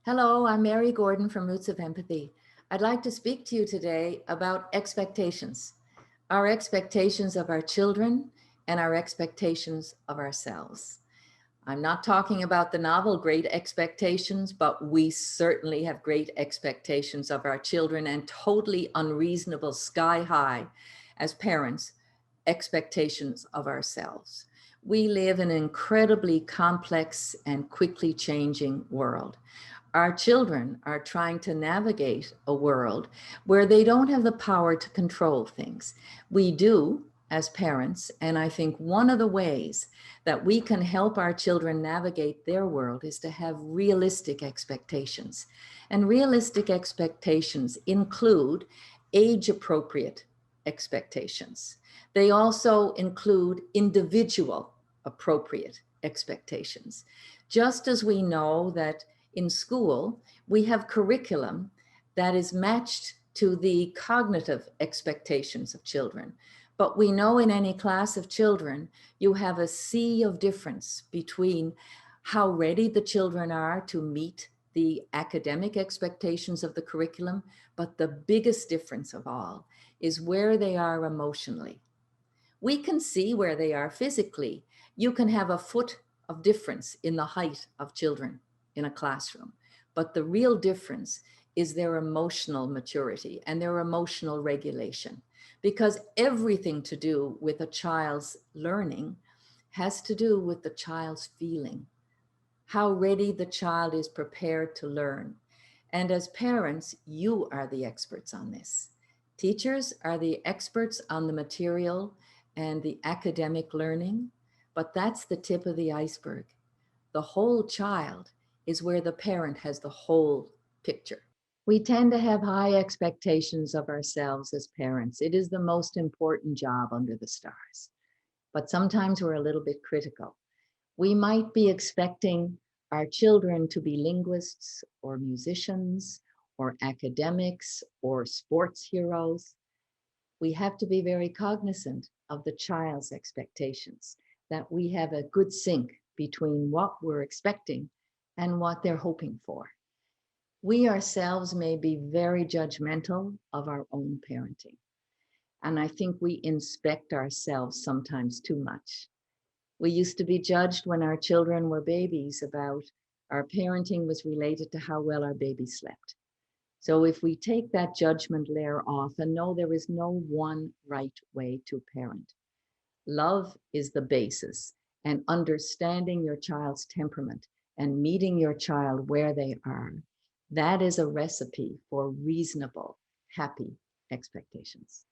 Hello, I'm Mary Gordon from Roots of Empathy. I'd like to speak to you today about expectations, our expectations of our children and our expectations of ourselves. I'm not talking about the novel Great Expectations, but we certainly have great expectations of our children and totally unreasonable, sky high, as parents, expectations of ourselves. We live in an incredibly complex and quickly changing world. Our children are trying to navigate a world where they don't have the power to control things. We do as parents, and I think one of the ways that we can help our children navigate their world is to have realistic expectations. And realistic expectations include age-appropriate expectations. They also include individual appropriate expectations. Just as we know that in school, we have curriculum that is matched to the cognitive expectations of children. But we know in any class of children, you have a sea of difference between how ready the children are to meet the academic expectations of the curriculum, but the biggest difference of all is where they are emotionally. We can see where they are physically. You can have a foot of difference in the height of children in a classroom, but the real difference is their emotional maturity and their emotional regulation, because everything to do with a child's learning has to do with the child's feeling, how ready the child is prepared to learn. And as parents, you are the experts on this. Teachers are the experts on the material and the academic learning, but that's the tip of the iceberg. The whole child is where the parent has the whole picture. We tend to have high expectations of ourselves as parents. It is the most important job under the stars, but sometimes we're a little bit critical. We might be expecting our children to be linguists or musicians or academics or sports heroes. We have to be very cognizant of the child's expectations, that we have a good sync between what we're expecting and what they're hoping for. We ourselves may be very judgmental of our own parenting. And I think we inspect ourselves sometimes too much. We used to be judged when our children were babies about our parenting was related to how well our baby slept. So if we take that judgment layer off and know there is no one right way to parent, love is the basis, and understanding your child's temperament and meeting your child where they are, that is a recipe for reasonable, happy expectations.